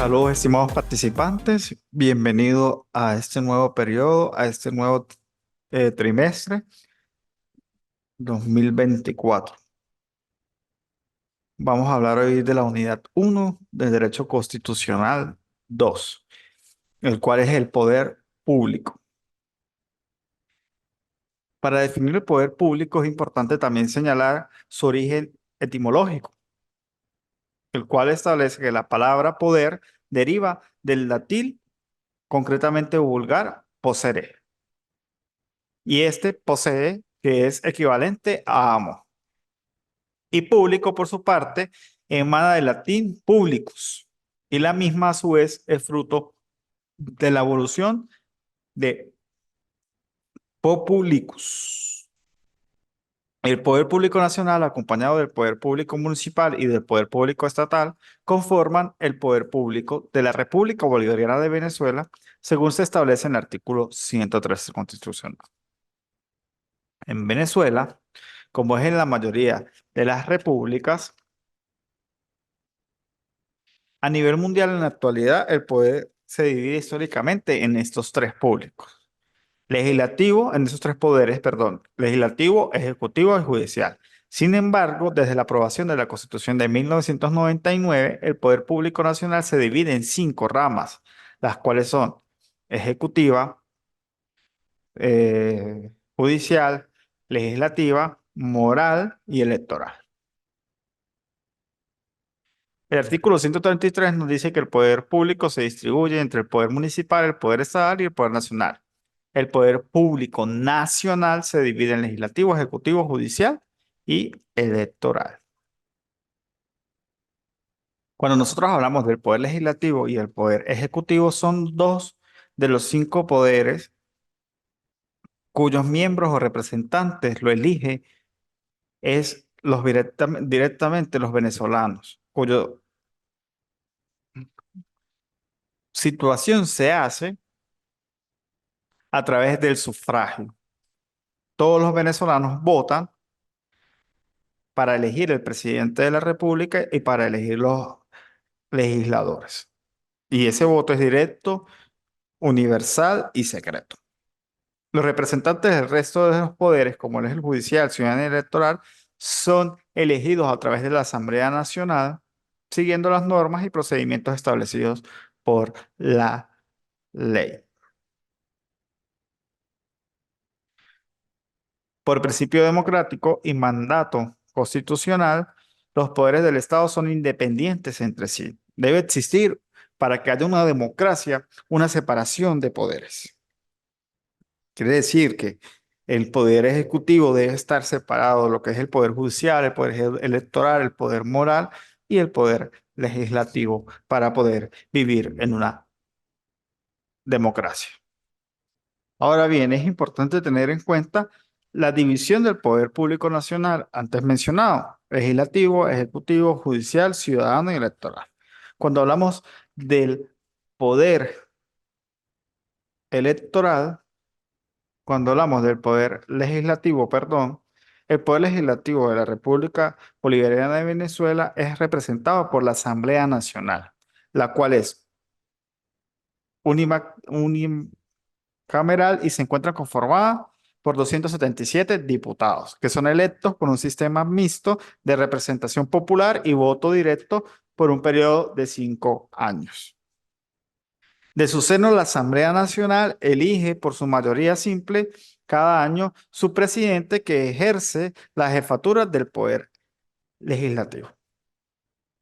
Saludos, estimados participantes. Bienvenido a este nuevo periodo, a este nuevo trimestre 2024. Vamos a hablar hoy de la unidad uno de Derecho Constitucional 2, el cual es el poder público. Para definir el poder público es importante también señalar su origen etimológico, el cual establece que la palabra poder deriva del latín, concretamente vulgar, poseere. Y este posee, que es equivalente a amo. Y público, por su parte, emana del latín publicus. Y la misma, a su vez, es fruto de la evolución de populicus. El poder público nacional, acompañado del poder público municipal y del poder público estatal, conforman el poder público de la República Bolivariana de Venezuela, según se establece en el artículo 113 constitucional. En Venezuela, como es en la mayoría de las repúblicas, a nivel mundial en la actualidad el poder se divide históricamente en estos tres públicos. Legislativo, en esos tres poderes, perdón, legislativo, ejecutivo y judicial. Sin embargo, desde la aprobación de la Constitución de 1999, el poder público nacional se divide en cinco ramas, las cuales son ejecutiva, judicial, legislativa, moral y electoral. El artículo 133 nos dice que el poder público se distribuye entre el poder municipal, el poder estatal y el poder nacional. El poder público nacional se divide en legislativo, ejecutivo, judicial y electoral. Cuando nosotros hablamos del poder legislativo y el poder ejecutivo, son dos de los cinco poderes cuyos miembros o representantes lo elige es directamente los venezolanos, cuya situación se hace a través del sufragio. Todos los venezolanos votan para elegir el presidente de la República y para elegir los legisladores. Y ese voto es directo, universal y secreto. Los representantes del resto de los poderes, como es el judicial, ciudadano y electoral, son elegidos a través de la Asamblea Nacional, siguiendo las normas y procedimientos establecidos por la ley. Por principio democrático y mandato constitucional, los poderes del Estado son independientes entre sí. Debe existir, para que haya una democracia, una separación de poderes. Quiere decir que el poder ejecutivo debe estar separado de lo que es el poder judicial, el poder electoral, el poder moral y el poder legislativo para poder vivir en una democracia. Ahora bien, es importante tener en cuenta la división del poder público nacional antes mencionado: legislativo, ejecutivo, judicial, ciudadano y electoral. Cuando hablamos del poder electoral, cuando hablamos del poder legislativo, perdón, el poder legislativo de la República Bolivariana de Venezuela es representado por la Asamblea Nacional, la cual es unicameral y se encuentra conformada por 277 diputados, que son electos por un sistema mixto de representación popular y voto directo por un periodo de 5 años. De su seno, la Asamblea Nacional elige por su mayoría simple cada año su presidente, que ejerce la jefatura del poder legislativo.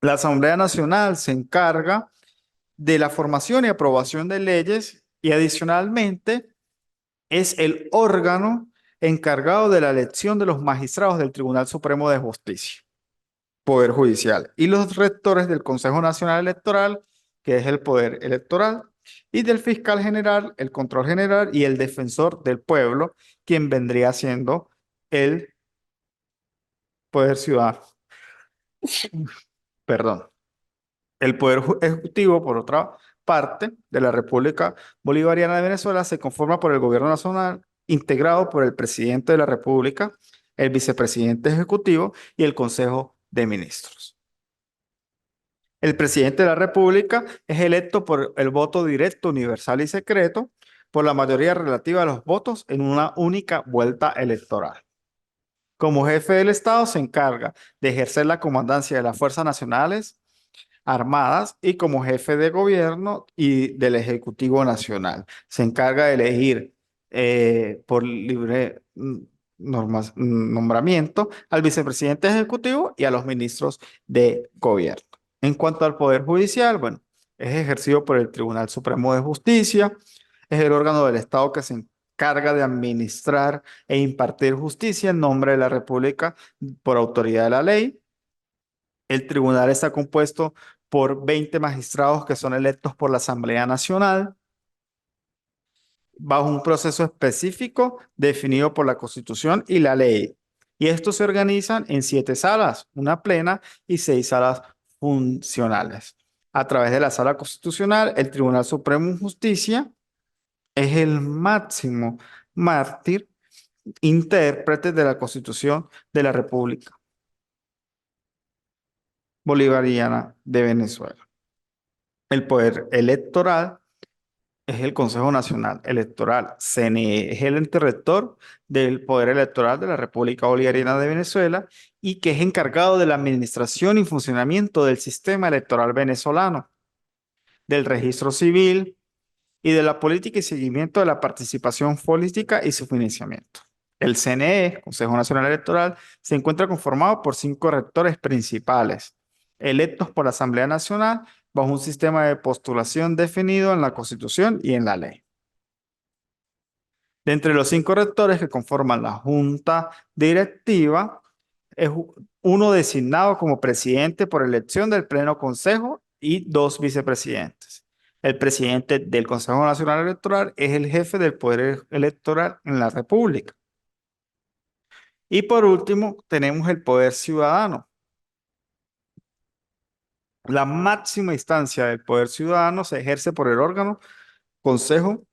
La Asamblea Nacional se encarga de la formación y aprobación de leyes y adicionalmente es el órgano encargado de la elección de los magistrados del Tribunal Supremo de Justicia, Poder Judicial, y los rectores del Consejo Nacional Electoral, que es el poder electoral, y del fiscal general, el control general y el defensor del pueblo, quien vendría siendo el poder ciudadano. Perdón. El poder ejecutivo, por otra parte, de la República Bolivariana de Venezuela se conforma por el gobierno nacional, integrado por el presidente de la República, el vicepresidente ejecutivo y el Consejo de Ministros. El presidente de la República es electo por el voto directo, universal y secreto por la mayoría relativa de los votos en una única vuelta electoral. Como jefe del Estado se encarga de ejercer la comandancia de las Fuerzas Nacionales Armadas y como jefe de gobierno y del Ejecutivo Nacional. Se encarga de elegir por libre nombramiento al vicepresidente ejecutivo y a los ministros de gobierno. En cuanto al Poder Judicial, bueno, es ejercido por el Tribunal Supremo de Justicia, es el órgano del Estado que se encarga de administrar e impartir justicia en nombre de la República por autoridad de la ley. El tribunal está compuesto por 20 magistrados que son electos por la Asamblea Nacional bajo un proceso específico definido por la Constitución y la ley. Y estos se organizan en 7 salas, una plena y 6 salas funcionales. A través de la Sala Constitucional, el Tribunal Supremo de Justicia es el máximo mártir intérprete de la Constitución de la República Bolivariana de Venezuela. El poder electoral es el Consejo Nacional Electoral. CNE es el ente rector del poder electoral de la República Bolivariana de Venezuela y que es encargado de la administración y funcionamiento del sistema electoral venezolano, del registro civil y de la política y seguimiento de la participación política y su financiamiento. El CNE, Consejo Nacional Electoral, se encuentra conformado por 5 rectores principales, electos por la Asamblea Nacional bajo un sistema de postulación definido en la Constitución y en la ley. De entre los 5 rectores que conforman la Junta Directiva, es uno designado como presidente por elección del Pleno Consejo y 2 vicepresidentes. El presidente del Consejo Nacional Electoral es el jefe del poder electoral en la República. Y por último, tenemos el poder ciudadano. La máxima instancia del poder ciudadano se ejerce por el órgano Consejo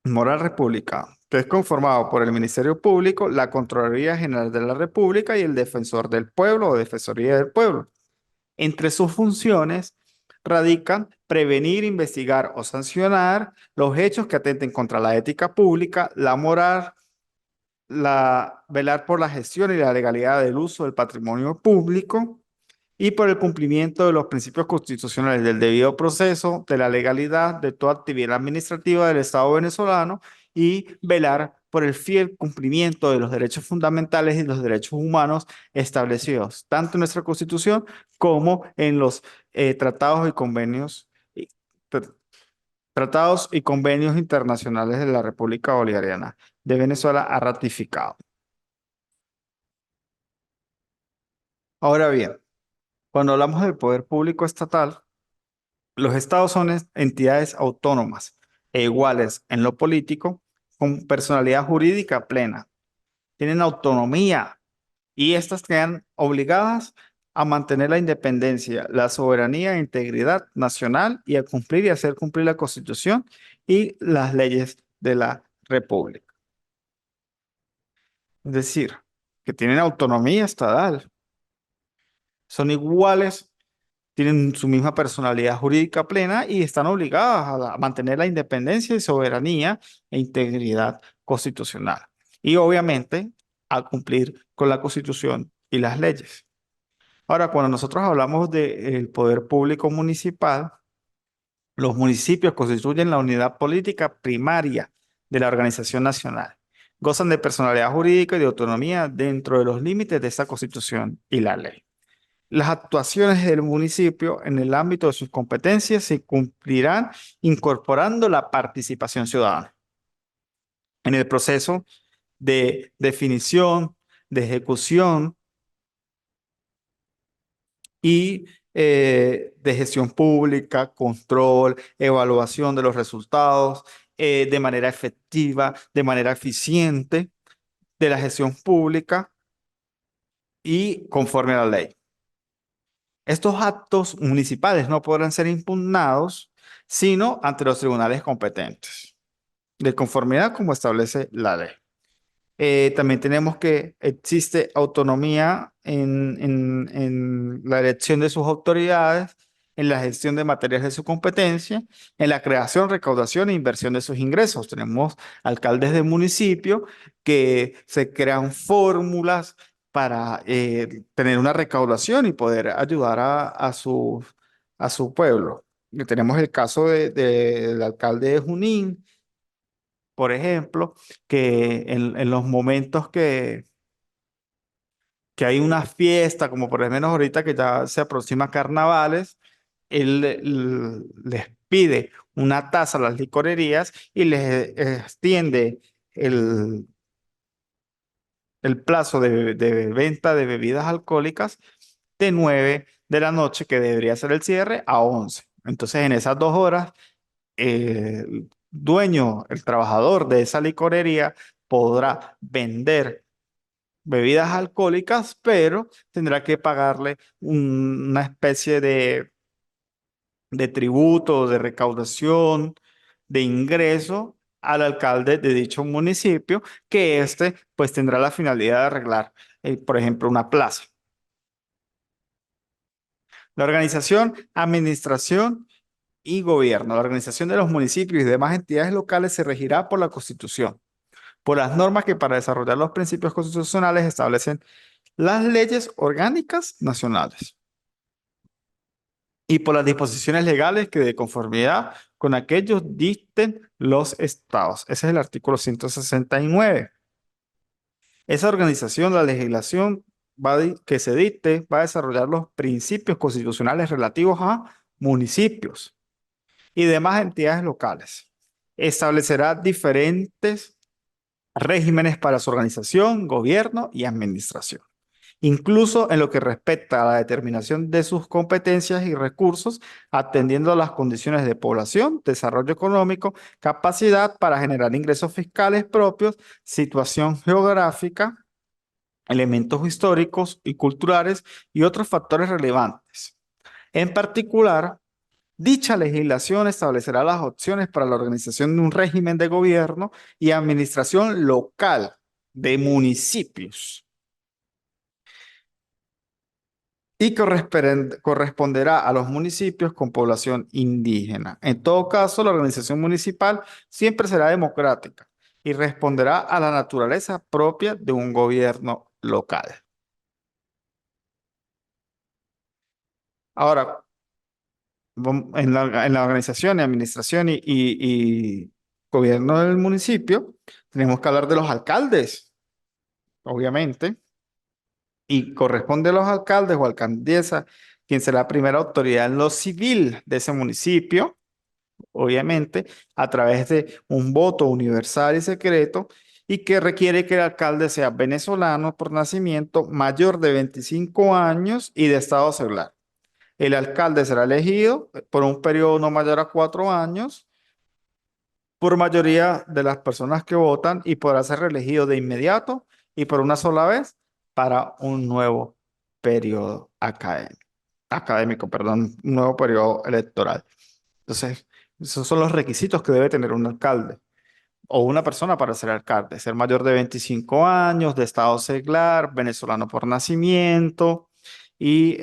Moral República, que es conformado por el Ministerio Público, la Contraloría General de la República y el Defensor del Pueblo o Defensoría del Pueblo. Entre sus funciones radican prevenir, investigar o sancionar los hechos que atenten contra la ética pública, la moral, velar por la gestión y la legalidad del uso del patrimonio público y por el cumplimiento de los principios constitucionales del debido proceso, de la legalidad, de toda actividad administrativa del Estado venezolano y velar por el fiel cumplimiento de los derechos fundamentales y los derechos humanos establecidos tanto en nuestra Constitución como en los tratados y convenios y- tr- tratados y convenios internacionales de la República Bolivariana de Venezuela ha ratificado. Ahora bien, cuando hablamos del poder público estatal, los estados son entidades autónomas e iguales en lo político, con personalidad jurídica plena. Tienen autonomía y estas quedan obligadas a mantener la independencia, la soberanía e integridad nacional y a cumplir y hacer cumplir la Constitución y las leyes de la República. Es decir, que tienen autonomía estatal, son iguales, tienen su misma personalidad jurídica plena y están obligadas a mantener la independencia y soberanía e integridad constitucional. Y obviamente a cumplir con la Constitución y las leyes. Ahora, cuando nosotros hablamos del poder público municipal, los municipios constituyen la unidad política primaria de la organización nacional. Gozan de personalidad jurídica y de autonomía dentro de los límites de esta Constitución y la ley. Las actuaciones del municipio en el ámbito de sus competencias se cumplirán incorporando la participación ciudadana en el proceso de definición, de ejecución y de gestión pública, control, evaluación de los resultados, de manera efectiva, de manera eficiente de la gestión pública y conforme a la ley. Estos actos municipales no podrán ser impugnados sino ante los tribunales competentes, de conformidad como establece la ley. También tenemos que existe autonomía en la elección de sus autoridades en la gestión de materias de su competencia, en la creación, recaudación e inversión de sus ingresos. Tenemos alcaldes de municipio que se crean fórmulas para tener una recaudación y poder ayudar a su pueblo. Y tenemos el caso del alcalde de Junín, por ejemplo, que en los momentos que hay una fiesta, como por lo menos ahorita que ya se aproxima carnavales, él les pide una tasa a las licorerías y les extiende el, el plazo de venta de bebidas alcohólicas de 9 de la noche, que debería ser el cierre, a 11. Entonces, en esas 2 horas, el dueño, el trabajador de esa licorería podrá vender bebidas alcohólicas, pero tendrá que pagarle una especie de tributo, de recaudación, de ingreso al alcalde de dicho municipio, que éste pues tendrá la finalidad de arreglar, por ejemplo, una plaza. La organización, administración y gobierno. La organización de los municipios y demás entidades locales se regirá por la Constitución, por las normas que para desarrollar los principios constitucionales establecen las leyes orgánicas nacionales y por las disposiciones legales que de conformidad con aquellos dicten los estados. Ese es el artículo 169. Esa organización, la legislación que se dicte, va a desarrollar los principios constitucionales relativos a municipios y demás entidades locales. Establecerá diferentes regímenes para su organización, gobierno y administración, incluso en lo que respecta a la determinación de sus competencias y recursos, atendiendo a las condiciones de población, desarrollo económico, capacidad para generar ingresos fiscales propios, situación geográfica, elementos históricos y culturales y otros factores relevantes. En particular, dicha legislación establecerá las opciones para la organización de un régimen de gobierno y administración local de municipios y corresponderá a los municipios con población indígena. En todo caso, la organización municipal siempre será democrática y responderá a la naturaleza propia de un gobierno local. Ahora, en la organización y administración y gobierno del municipio, tenemos que hablar de los alcaldes, obviamente, y corresponde a los alcaldes o alcaldesa, quien será la primera autoridad en lo civil de ese municipio, obviamente, a través de un voto universal y secreto, y que requiere que el alcalde sea venezolano por nacimiento, mayor de 25 años y de estado seglar. El alcalde será elegido por un periodo no mayor a 4 años por mayoría de las personas que votan y podrá ser reelegido de inmediato y por una sola vez para un nuevo periodo académico, perdón, un nuevo periodo electoral. Entonces, esos son los requisitos que debe tener un alcalde o una persona para ser alcalde: ser mayor de 25 años, de estado seglar, venezolano por nacimiento y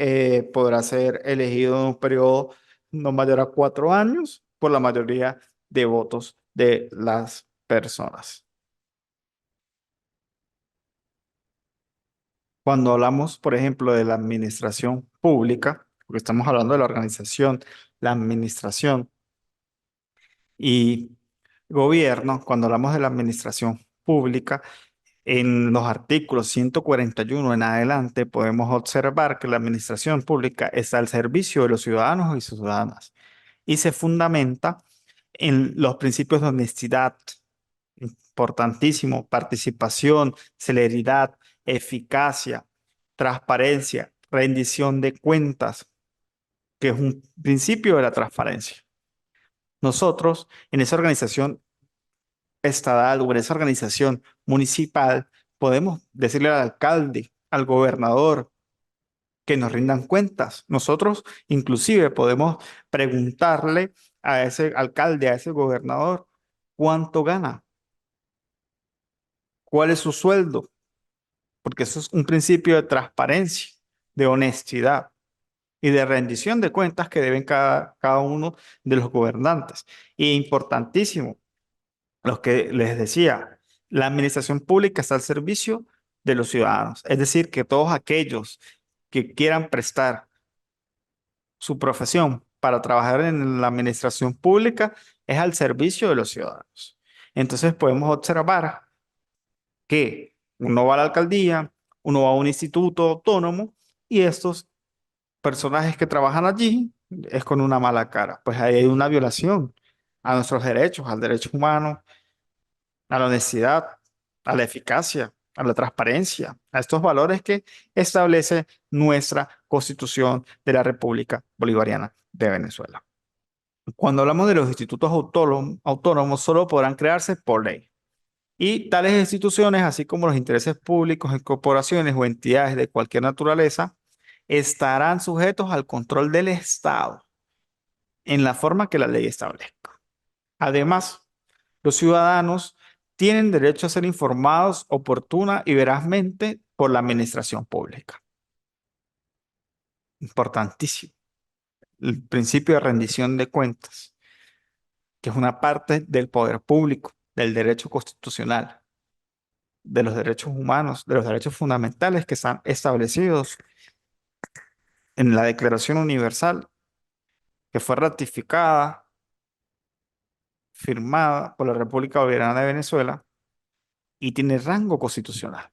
podrá ser elegido en un periodo no mayor a 4 años por la mayoría de votos de las personas. Cuando hablamos, por ejemplo, de la administración pública, porque estamos hablando de la organización, la administración y gobierno, cuando hablamos de la administración pública, en los artículos 141 en adelante podemos observar que la administración pública está al servicio de los ciudadanos y ciudadanas y se fundamenta en los principios de honestidad, importantísimo, participación, celeridad, eficacia, transparencia, rendición de cuentas, que es un principio de la transparencia. Nosotros en esa organización estatal o en esa organización municipal, podemos decirle al alcalde, al gobernador, que nos rindan cuentas. Nosotros inclusive podemos preguntarle a ese alcalde, a ese gobernador, cuánto gana, cuál es su sueldo, porque eso es un principio de transparencia, de honestidad. y de rendición de cuentas que deben cada uno de los gobernantes. Y importantísimo, los que les decía, la administración pública está al servicio de los ciudadanos. Es decir, que todos aquellos que quieran prestar su profesión para trabajar en la administración pública es al servicio de los ciudadanos. Entonces podemos observar que uno va a la alcaldía, uno va a un instituto autónomo y estos personajes que trabajan allí es con una mala cara. Pues ahí hay una violación a nuestros derechos, al derecho humano, a la honestidad, a la eficacia, a la transparencia, a estos valores que establece nuestra Constitución de la República Bolivariana de Venezuela. Cuando hablamos de los institutos autónomos, solo podrán crearse por ley. Y tales instituciones, así como los intereses públicos en corporaciones o entidades de cualquier naturaleza, estarán sujetos al control del Estado en la forma que la ley establezca. Además, los ciudadanos tienen derecho a ser informados oportuna y verazmente por la administración pública. Importantísimo. El principio de rendición de cuentas, que es una parte del poder público, del derecho constitucional, de los derechos humanos, de los derechos fundamentales que están establecidos en la Declaración Universal, que fue ratificada, firmada por la República Bolivariana de Venezuela y tiene rango constitucional.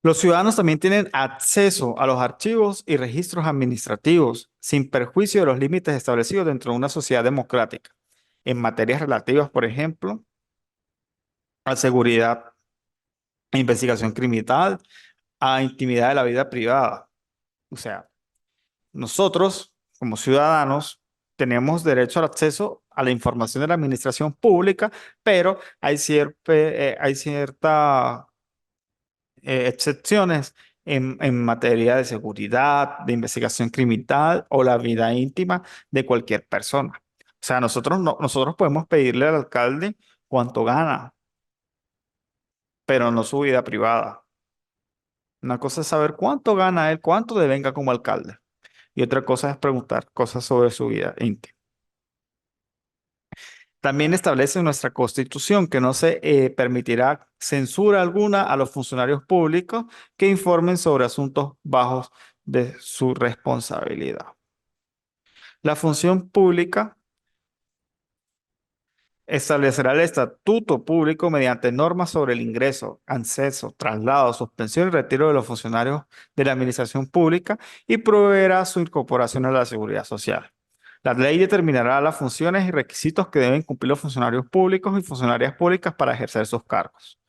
Los ciudadanos también tienen acceso a los archivos y registros administrativos sin perjuicio de los límites establecidos dentro de una sociedad democrática en materias relativas, por ejemplo, a seguridad, a investigación criminal, a intimidad de la vida privada. O sea, nosotros, como ciudadanos, tenemos derecho al acceso a la información de la administración pública, pero hay cierta excepciones en materia de seguridad, de investigación criminal o la vida íntima de cualquier persona. O sea, nosotros podemos pedirle al alcalde cuánto gana, pero no su vida privada. Una cosa es saber cuánto gana él, cuánto devenga como alcalde. Y otra cosa es preguntar cosas sobre su vida íntima. También establece nuestra Constitución que no se permitirá censura alguna a los funcionarios públicos que informen sobre asuntos bajos de su responsabilidad. La función pública establecerá el estatuto público mediante normas sobre el ingreso, acceso, traslado, suspensión y retiro de los funcionarios de la administración pública y proveerá su incorporación a la seguridad social. La ley determinará las funciones y requisitos que deben cumplir los funcionarios públicos y funcionarias públicas para ejercer sus cargos.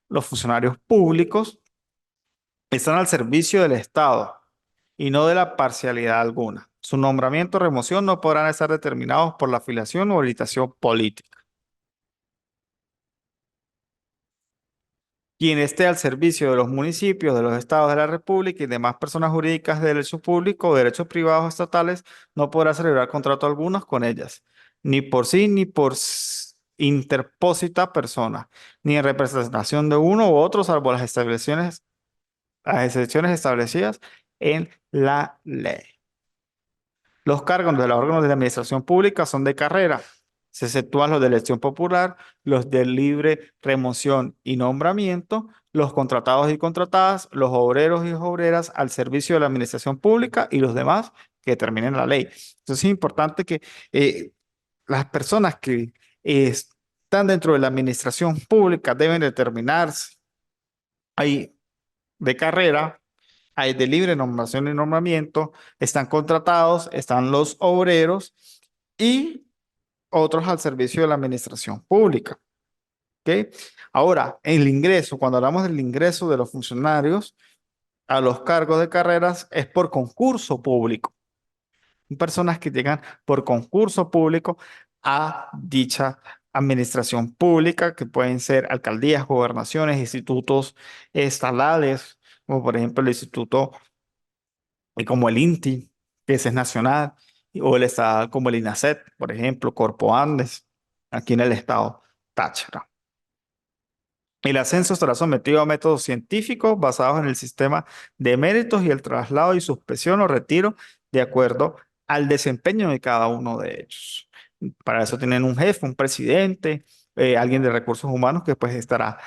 Los funcionarios públicos están al servicio del Estado y no de la parcialidad alguna. Su nombramiento o remoción no podrán estar determinados por la afiliación o orientación política. Quien esté al servicio de los municipios, de los estados de la República y demás personas jurídicas de derecho público o derechos privados estatales no podrá celebrar contrato algunos con ellas, ni por sí ni por interpósita persona, ni en representación de uno u otro, salvo las excepciones establecidas en la ley. Los cargos de los órganos de la administración pública son de carrera. Se exceptúan los de elección popular, los de libre remoción y nombramiento, los contratados y contratadas, los obreros y obreras al servicio de la administración pública y los demás que determinen la ley. Entonces es importante que las personas que están dentro de la administración pública deben determinarse. Hay de carrera, hay de libre nombración y nombramiento, están contratados, están los obreros y otros al servicio de la administración pública. ¿Ok? Ahora, el ingreso, cuando hablamos del ingreso de los funcionarios a los cargos de carreras, es por concurso público. Personas que llegan por concurso público a dicha administración pública, que pueden ser alcaldías, gobernaciones, institutos estatales, como por ejemplo el instituto como el INTI, que ese es nacional, o el estatal como el INACET, por ejemplo, Corpo Andes, aquí en el estado Táchira. El ascenso estará sometido a métodos científicos basados en el sistema de méritos y el traslado y suspensión o retiro de acuerdo al desempeño de cada uno de ellos. Para eso tienen un jefe, un presidente, alguien de recursos humanos que pues estará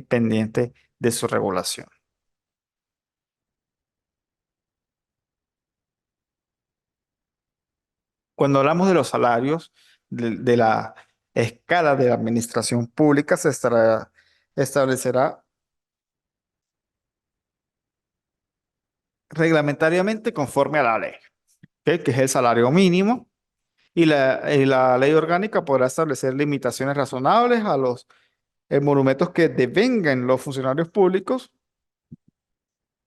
pendiente de su regulación. Cuando hablamos de los salarios de la escala de la administración pública, establecerá reglamentariamente conforme a la ley, ¿ok? Que es el salario mínimo, y la ley orgánica podrá establecer limitaciones razonables a los monumentos que devengan los funcionarios públicos,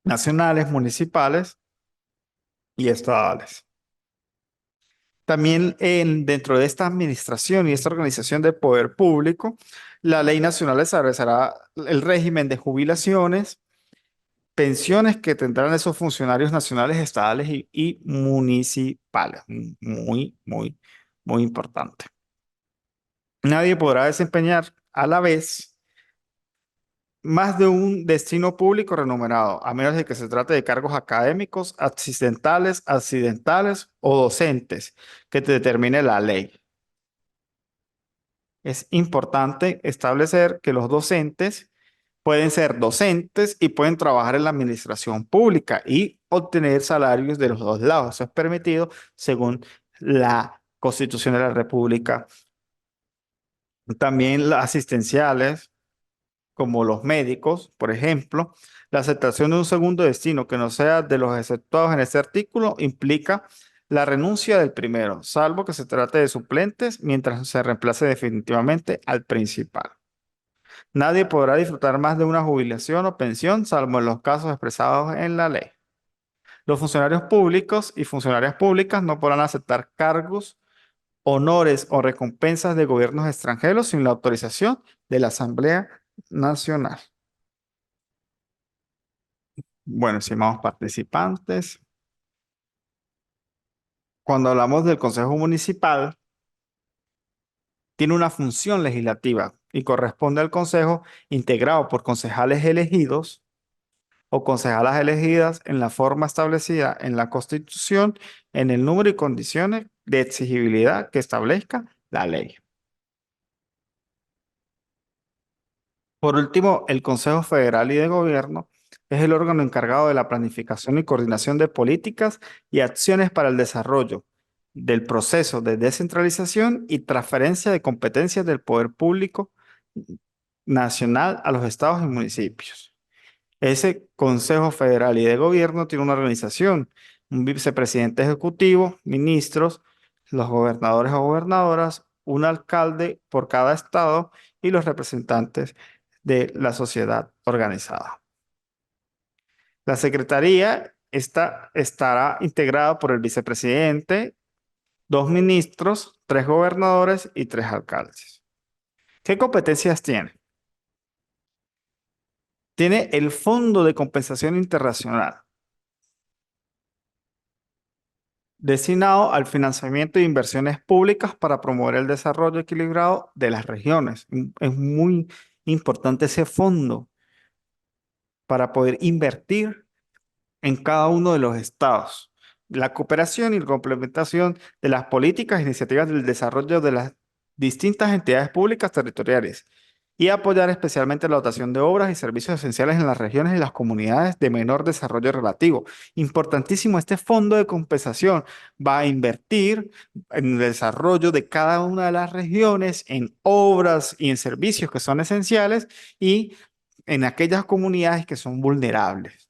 nacionales, municipales y estatales. También dentro de esta administración y esta organización de poder público, la ley nacional establecerá el régimen de jubilaciones, pensiones que tendrán esos funcionarios nacionales, estatales y municipales. Muy importante. Nadie podrá desempeñar a la vez más de un destino público remunerado, a menos de que se trate de cargos académicos, accidentales o docentes que te determine la ley. Es importante establecer que los docentes pueden ser docentes y pueden trabajar en la administración pública y obtener salarios de los dos lados. Eso es permitido según la Constitución de la República. También las asistenciales, como los médicos, por ejemplo, la aceptación de un segundo destino que no sea de los exceptuados en este artículo implica la renuncia del primero, salvo que se trate de suplentes mientras se reemplace definitivamente al principal. Nadie podrá disfrutar más de una jubilación o pensión, salvo en los casos expresados en la ley. Los funcionarios públicos y funcionarias públicas no podrán aceptar cargos, honores o recompensas de gobiernos extranjeros sin la autorización de la Asamblea Nacional. Bueno, estimados participantes, cuando hablamos del Consejo Municipal, tiene una función legislativa y corresponde al Consejo integrado por concejales elegidos o concejalas elegidas en la forma establecida en la Constitución, en el número y condiciones de exigibilidad que establezca la ley. Por último, el Consejo Federal y de Gobierno es el órgano encargado de la planificación y coordinación de políticas y acciones para el desarrollo del proceso de descentralización y transferencia de competencias del poder público nacional a los estados y municipios. Ese Consejo Federal y de Gobierno tiene una organización, un vicepresidente ejecutivo, ministros, los gobernadores o gobernadoras, un alcalde por cada estado y los representantes de la sociedad organizada. La secretaría estará integrada por el vicepresidente, dos ministros, tres gobernadores y tres alcaldes. ¿Qué competencias tiene? Tiene el Fondo de Compensación Internacional, destinado al financiamiento de inversiones públicas para promover el desarrollo equilibrado de las regiones. Es muy importante ese fondo para poder invertir en cada uno de los estados. La cooperación y la complementación de las políticas e iniciativas del desarrollo de las distintas entidades públicas territoriales y apoyar especialmente la dotación de obras y servicios esenciales en las regiones y las comunidades de menor desarrollo relativo. Importantísimo, este fondo de compensación va a invertir en el desarrollo de cada una de las regiones, en obras y en servicios que son esenciales y en aquellas comunidades que son vulnerables.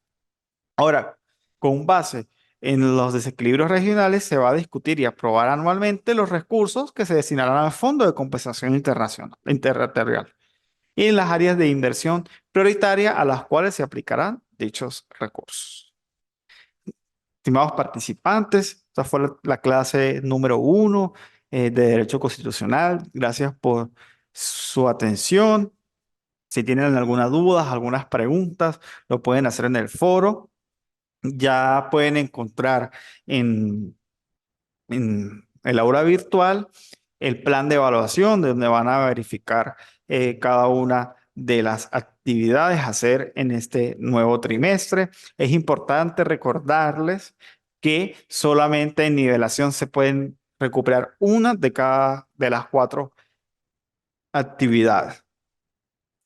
Ahora, con base en los desequilibrios regionales, se va a discutir y aprobar anualmente los recursos que se destinarán al Fondo de Compensación Internacional, Interterritorial y en las áreas de inversión prioritaria a las cuales se aplicarán dichos recursos. Estimados participantes, esta fue la clase número 1 de Derecho Constitucional. Gracias por su atención. Si tienen alguna duda, algunas preguntas, lo pueden hacer en el foro. Ya pueden encontrar en el aula virtual el plan de evaluación de donde van a verificar cada una de las actividades a hacer en este nuevo trimestre. Es importante recordarles que solamente en nivelación se pueden recuperar una de cada de las cuatro actividades.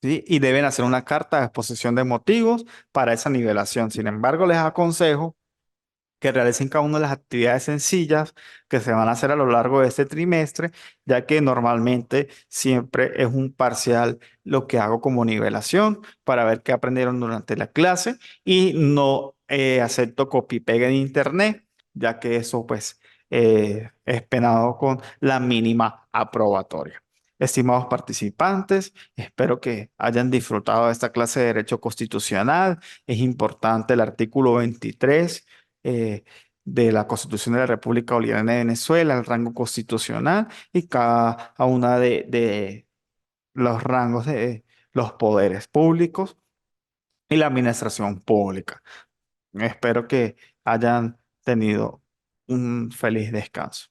¿Sí? Y deben hacer una carta de exposición de motivos para esa nivelación. Sin embargo, les aconsejo que realicen cada una de las actividades sencillas que se van a hacer a lo largo de este trimestre, ya que normalmente siempre es un parcial lo que hago como nivelación para ver qué aprendieron durante la clase y no acepto copy-pega en internet, ya que eso pues es penado con la mínima aprobatoria. Estimados participantes, espero que hayan disfrutado de esta clase de Derecho Constitucional. Es importante el artículo 23 de la Constitución de la República Bolivariana de Venezuela, el rango constitucional y cada una de los rangos de los poderes públicos y la administración pública. Espero que hayan tenido un feliz descanso.